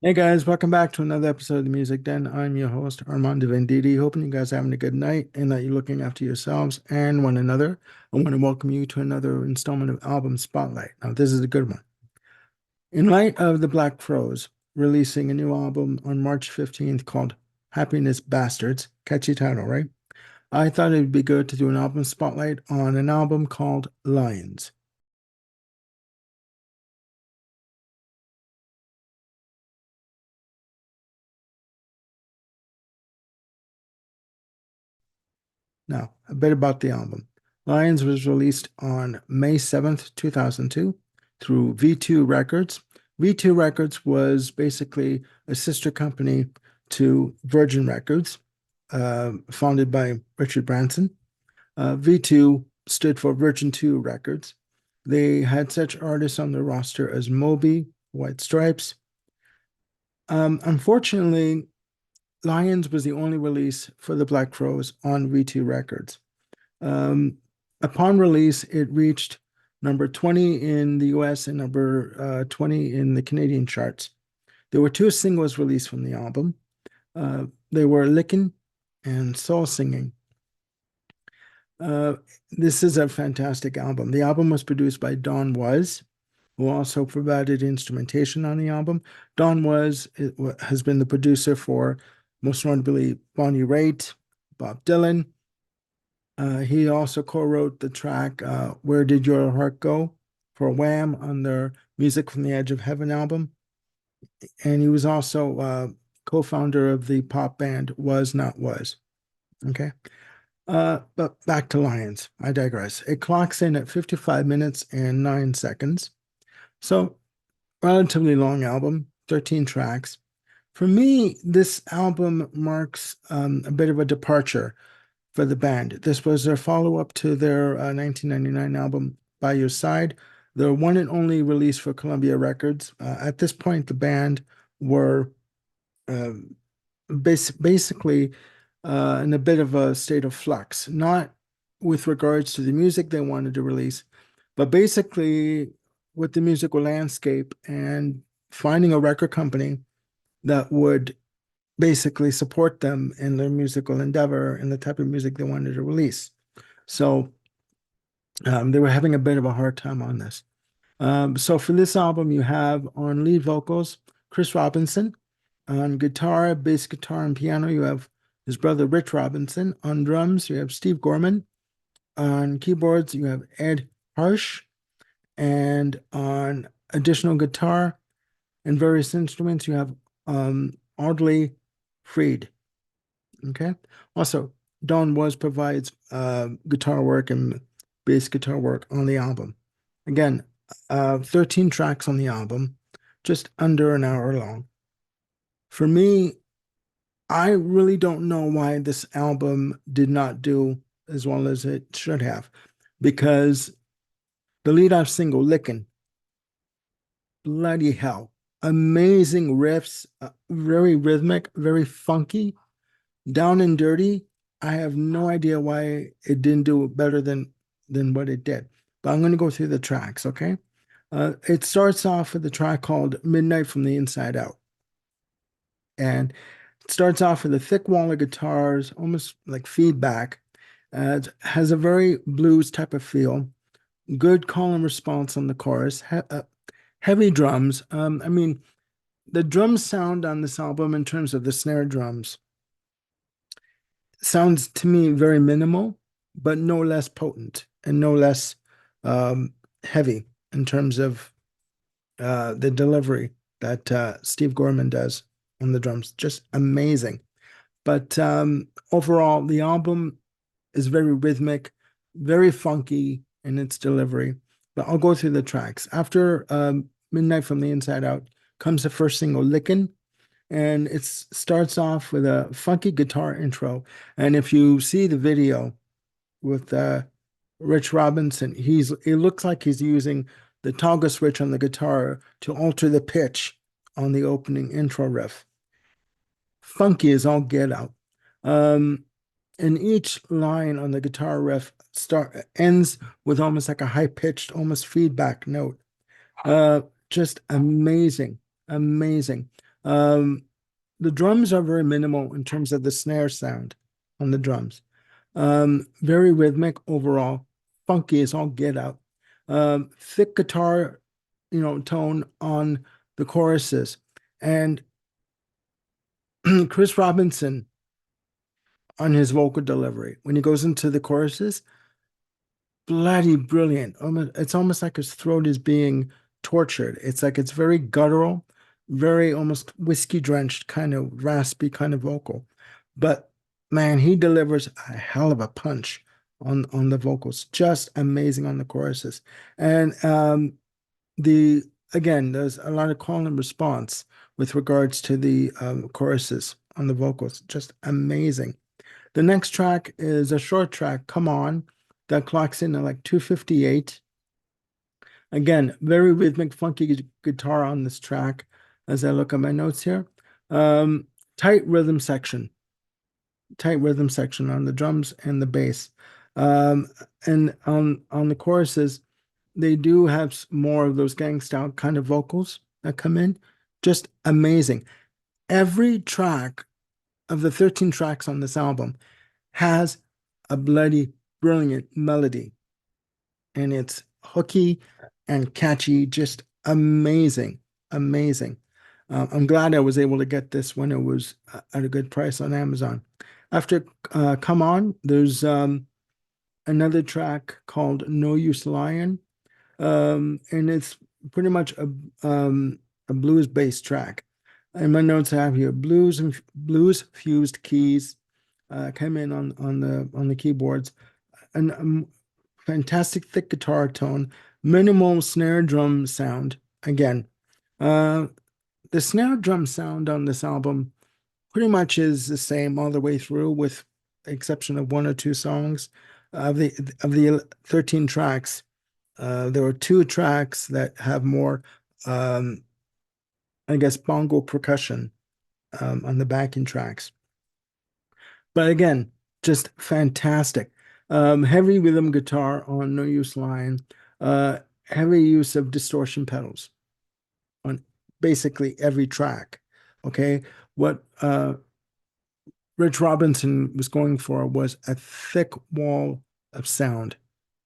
Hey guys, welcome back to another episode of the Music Den. I'm your host, Armand Venditti. Hoping you guys are having a good night and that you're looking after yourselves and one another. I want to welcome you to another installment of Album Spotlight. Now, this is a good one. In light of the Black Crowes releasing a new album on March 15th called Happiness Bastards, catchy title, right? I thought it would be good to do an album spotlight on an album called Lions. Now, a bit about the album. Lions was released on May 7th, 2002 through V2 Records. V2 Records was basically a sister company to Virgin Records, founded by Richard Branson. V2 stood for Virgin 2 Records. They had such artists on their roster as Moby, White Stripes. Unfortunately, Lions was the only release for the Black Crowes on V2 Records. Um, Upon release, it reached number 20 in the US and number 20 in the Canadian charts. There were two singles released from the album. They were Lickin' and Soul Singing. Uh, this is a fantastic album. The album was produced by Don Was, who also provided instrumentation on the album. Don Was has been the producer for most notably Bonnie Raitt, Bob Dylan. He also co-wrote the track Where Did Your Heart Go for Wham on their Music from the Edge of Heaven album. And he was also co-founder of the pop band Was Not Was. Okay. But back to Lions. I digress. It clocks in at 55 minutes and 9 seconds. So relatively long album, 13 tracks. For me, this album marks a bit of a departure for the band. This was their follow-up to their 1999 album By Your Side, the one and only release for Columbia Records. At this point, the band were uh, basically in a bit of a state of flux, not with regards to the music they wanted to release, but basically with the musical landscape and finding a record company that would basically support them in their musical endeavor and the type of music they wanted to release. So they were having a bit of a hard time on this. So for this album, you have on lead vocals Chris Robinson. On guitar, bass guitar, and piano, you have his brother Rich Robinson. On drums, you have Steve Gorman. On keyboards, you have Ed Harsh. And on additional guitar and various instruments, you have Audley Freed. Okay. Also, Don Was provides guitar work and bass guitar work on the album. Again, 13 tracks on the album, just under an hour long. For me, I really don't know why this album did not do as well as it should have, because the lead-off single, Lickin', bloody hell, amazing riffs, very rhythmic, very funky, down and dirty. I have no idea why it didn't do better than what it did. But I'm going to go through the tracks, okay? It starts off with a track called Midnight from the Inside Out. And it starts off with a thick wall of guitars, almost like feedback. It has a very blues type of feel. Good call and response on the chorus. Heavy drums. I mean, the drum sound on this album in terms of the snare drums sounds to me very minimal, but no less potent and no less heavy in terms of the delivery that Steve Gorman does on the drums. Just amazing. But overall, the album is very rhythmic, very funky in its delivery. But I'll go through the tracks. After Midnight from the Inside Out comes the first single, Lickin'. And it starts off with a funky guitar intro. And if you see the video with Rich Robinson, it looks like he's using the toggle switch on the guitar to alter the pitch on the opening intro riff. Funky as all get out. Um, and each line on the guitar riff ends with almost like a high-pitched, almost feedback note. Uh, just amazing, amazing. The drums are very minimal in terms of the snare sound on the drums. Very rhythmic overall, funky as all get out. Thick guitar, tone on the choruses. And Chris Robinson on his vocal delivery, when he goes into the choruses, bloody brilliant. It's almost like his throat is being tortured. It's like it's very guttural, very almost whiskey drenched, kind of raspy kind of vocal. But man, he delivers a hell of a punch on the vocals. Just amazing on the choruses. And the again, there's a lot of call and response with regards to the choruses on the vocals. Just amazing. The next track is a short track, Come On, that clocks in at like 2:58. Again, very rhythmic, funky guitar on this track as I look at my notes here. Um, tight rhythm section, tight rhythm section on the drums and the bass. Um, and on the choruses, they do have more of those gang style kind of vocals that come in. Just amazing. Every track of the 13 tracks on this album has a bloody brilliant melody, and it's hooky and catchy, just amazing, amazing. I'm glad I was able to get this when it was at a good price on Amazon. After Come On, there's another track called No Use Lying, and it's pretty much a blues-based track. In my notes, I have here blues fused keys came in on the keyboards, and fantastic thick guitar tone, minimal snare drum sound. Again, uh, the snare drum sound on this album pretty much is the same all the way through, with the exception of one or two songs. Of the 13 tracks, there are two tracks that have more, um, I guess, bongo percussion on the backing tracks. But again, just fantastic. Heavy rhythm guitar on No Use Line, uh, heavy use of distortion pedals on basically every track. Okay. What Rich Robinson was going for was a thick wall of sound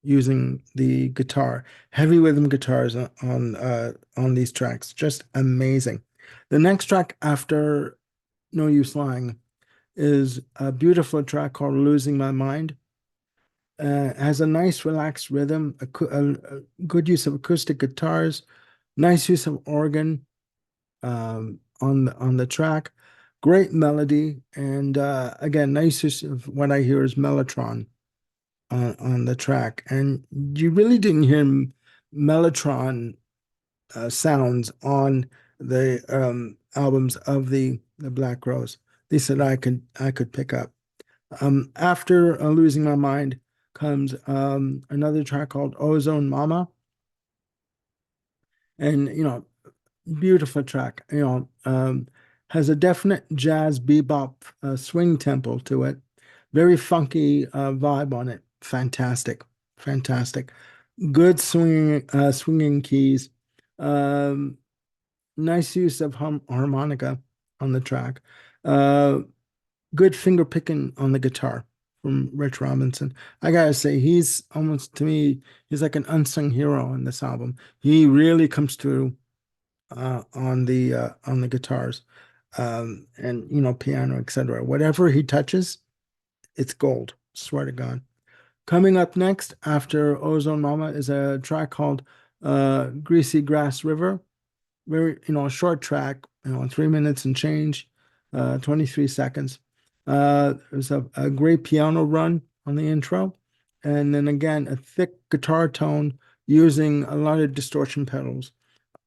using the guitar, heavy rhythm guitars on these tracks. Just amazing. The next track after No Use Lying is a beautiful track called Losing My Mind. Has a nice relaxed rhythm, a good use of acoustic guitars, nice use of organ on the track, great melody, and again, nice use of what I hear is Mellotron on the track. And you really didn't hear Mellotron sounds on the albums of the Black Crowes. They said I could pick up. After Losing My Mind comes another track called Ozone Mama, and beautiful track. Has a definite jazz bebop swing tempo to it, very funky vibe on it. Fantastic, fantastic. Good swinging keys. Um, nice use of harmonica on the track. Uh, good finger picking on the guitar from Rich Robinson. I gotta say, he's almost to me, he's like an unsung hero on this album. He really comes through on the guitars, and piano, etc. Whatever he touches, it's gold. Swear to God. Coming up next after Ozone Mama is a track called Greasy Grass River. Very, a short track, 3 minutes and change, 23 seconds. There's a great piano run on the intro, and then again a thick guitar tone using a lot of distortion pedals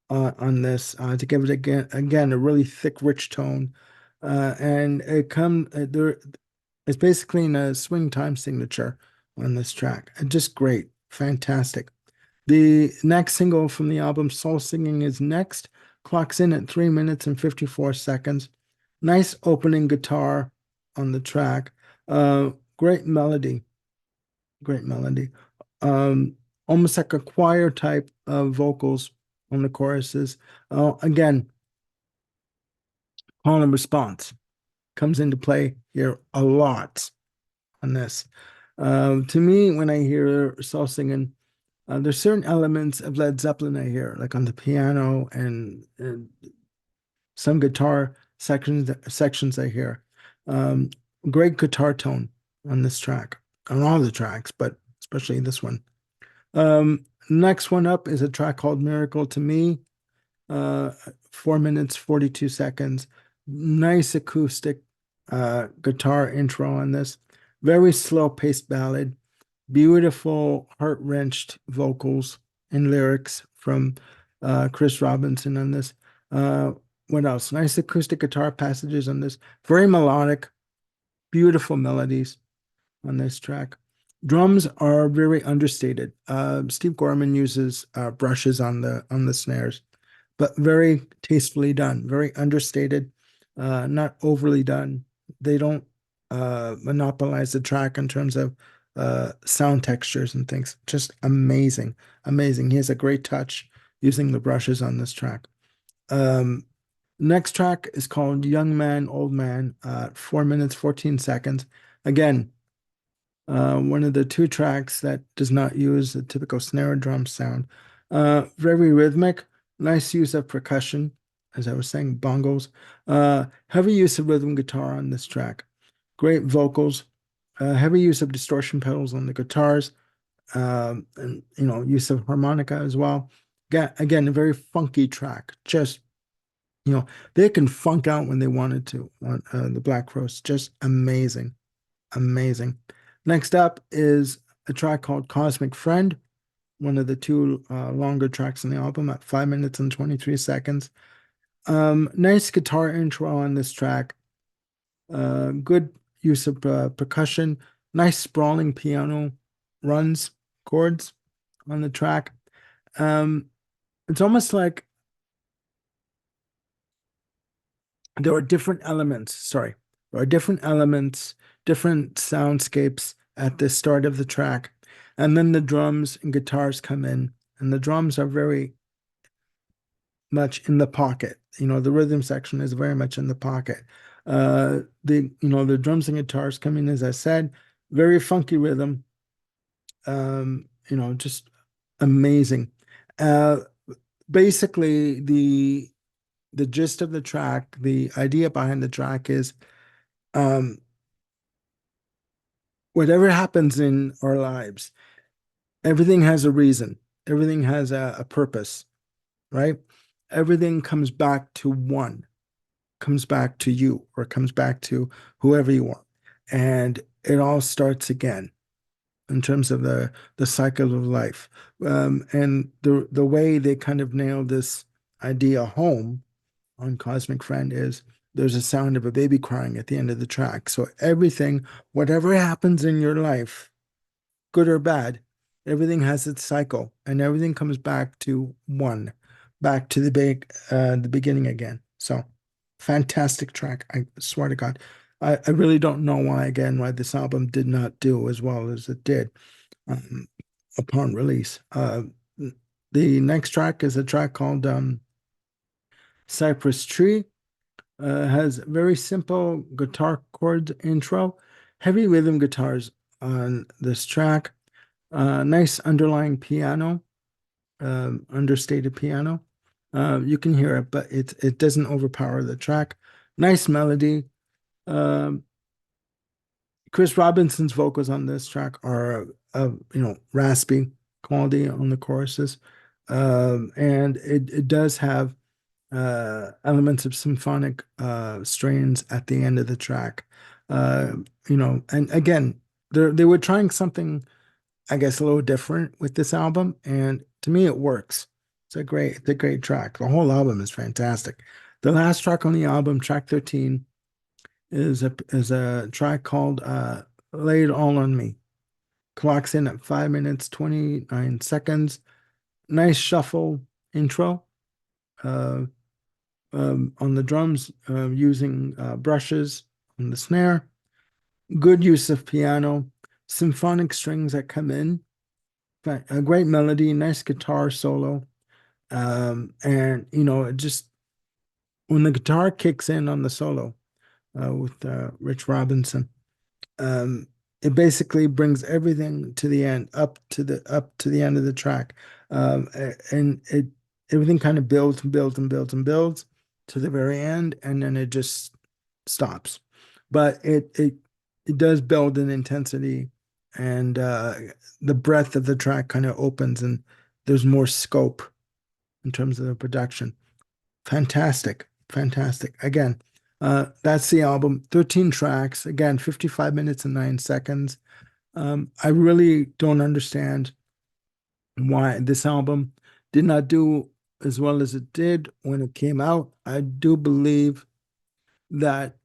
on this to give it again a really thick, rich tone. And there. It's basically in a swing time signature on this track. Just great, fantastic. The next single from the album, Soul Singing, is next. Clocks in at 3 minutes and 54 seconds. Nice opening guitar on the track. Great melody. Great melody. Um, Almost like a choir type of vocals on the choruses. Again, call and response comes into play here a lot on this. To me, when I hear Saul singing, there's certain elements of Led Zeppelin I hear, like on the piano and some guitar sections I hear. Um, Great guitar tone on this track, on all the tracks, but especially this one. Next one up is a track called Miracle to Me. 4 minutes, 42 seconds. Nice acoustic guitar intro on this. Very slow paced ballad. Beautiful, heart-wrenched vocals and lyrics from Chris Robinson on this. Uh, what else? Nice acoustic guitar passages on this. Very melodic, beautiful melodies on this track. Drums are very understated. Steve Gorman uses brushes on the snares, but very tastefully done, very understated, not overly done. They don't monopolize the track in terms of sound textures and things. Just amazing, amazing. He has a great touch using the brushes on this track. Um, Next track is called Young Man, Old Man, 4 minutes, 14 seconds. Again, one of the two tracks that does not use the typical snare drum sound. Very rhythmic, nice use of percussion, as I was saying, bongos. Heavy use of rhythm guitar on this track. Great vocals, heavy use of distortion pedals on the guitars, and use of harmonica as well. Again, a very funky track. Just they can funk out when they wanted to on the Black Crowes. Just amazing. Amazing. Next up is a track called Cosmic Friend, one of the two longer tracks on the album at 5 minutes and 23 seconds. Nice guitar intro on this track. Good use of percussion. Nice sprawling piano runs, chords on the track. It's almost like there are different elements. Sorry, there are different elements, different soundscapes at the start of the track. And then the drums and guitars come in, and the drums are very much in the pocket. The rhythm section is very much in the pocket. The drums and guitars come in, as I said, very funky rhythm. Just amazing. Uh, Basically, the gist of the track, the idea behind the track is um, whatever happens in our lives, everything has a reason, everything has a purpose, right? Everything comes back to one, comes back to you, or comes back to whoever you are. And it all starts again in terms of the cycle of life. And the way they kind of nailed this idea home on Cosmic Friend is there's a sound of a baby crying at the end of the track. So everything, whatever happens in your life, good or bad, everything has its cycle and everything comes back to one, back to the beginning again. So fantastic track. I swear to God. I really don't know why this album did not do as well as it did um, upon release. The next track is a track called Cypress Tree. Has very simple guitar chord intro, heavy rhythm guitars on this track, nice underlying piano, understated piano. You can hear it, but it doesn't overpower the track. Nice melody. Um, Chris Robinson's vocals on this track are raspy quality on the choruses, and it does have elements of symphonic strains at the end of the track. And again, they were trying something, I guess, a little different with this album, and to me, it works. It's a great track. The whole album is fantastic. The last track on the album, track 13, is a track called "Lay It All on Me." Clocks in at 5 minutes 29 seconds. Nice shuffle intro. Uh, on the drums, using brushes on the snare. Good use of piano, symphonic strings that come in, a great melody, nice guitar solo, and it just when the guitar kicks in on the solo with Rich Robinson, um, it basically brings everything to the end, up to the end of the track, and it everything kind of builds and builds and builds and builds to the very end, and then it just stops. But it does build an intensity, and the breadth of the track kind of opens, and there's more scope in terms of the production. Fantastic, fantastic. Again, that's the album. 13 tracks. Again, 55 minutes and 9 seconds. I really don't understand why this album did not do as well as it did when it came out. I do believe that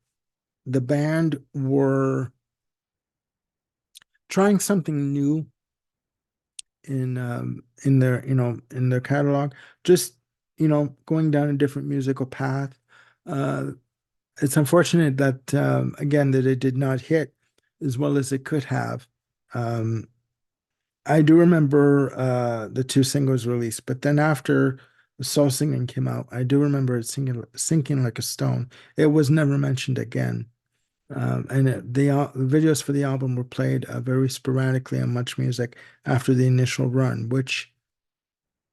the band were trying something new in their in their catalog, just going down a different musical path. Uh, it's unfortunate that again that it did not hit as well as it could have. Um, I do remember the two singles released, but then after Soul Singing came out, I do remember it sinking like a stone. It was never mentioned again. The videos for the album were played very sporadically on Much Music after the initial run, which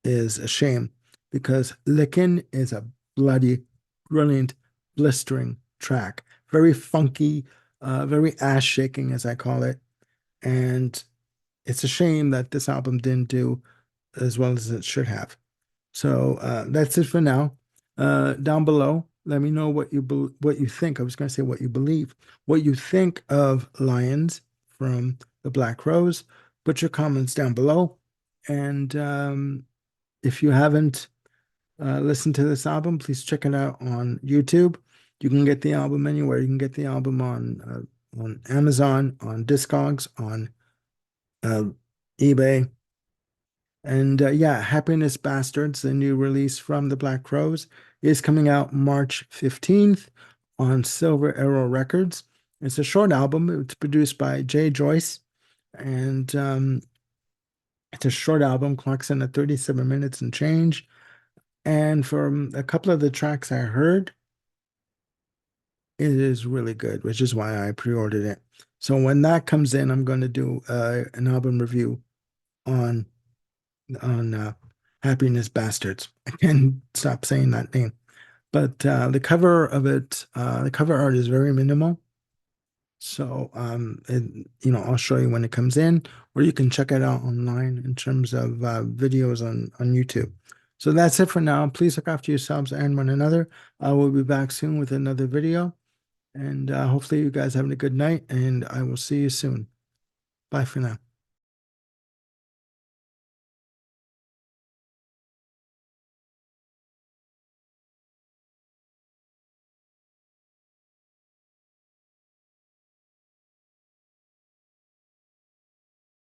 is a shame because Lickin' is a bloody brilliant, blistering track. Very funky, very ass shaking, as I call it. And it's a shame that this album didn't do as well as it should have. So that's it for now. Down below, let me know what you think. I was going to say what you believe, what you think of Lions from the Black Rose. Put your comments down below. And if you haven't listened to this album, please check it out on YouTube. You can get the album anywhere. You can get the album on Amazon, on Discogs, on uh, eBay. And yeah, Happiness Bastards, the new release from the Black Crowes, is coming out March 15th on Silver Arrow Records. It's a short album. It's produced by Jay Joyce, and it's a short album, clocks in at 37 minutes and change. And from a couple of the tracks I heard, it is really good, which is why I pre-ordered it. So when that comes in, I'm going to do an album review on on Happiness Bastards. I can't stop saying that name. But the cover of it, the cover art is very minimal. So I'll show you when it comes in, or you can check it out online in terms of videos on YouTube. So that's it for now. Please look after yourselves and one another. I will be back soon with another video, and hopefully you guys having a good night, and I will see you soon. Bye for now.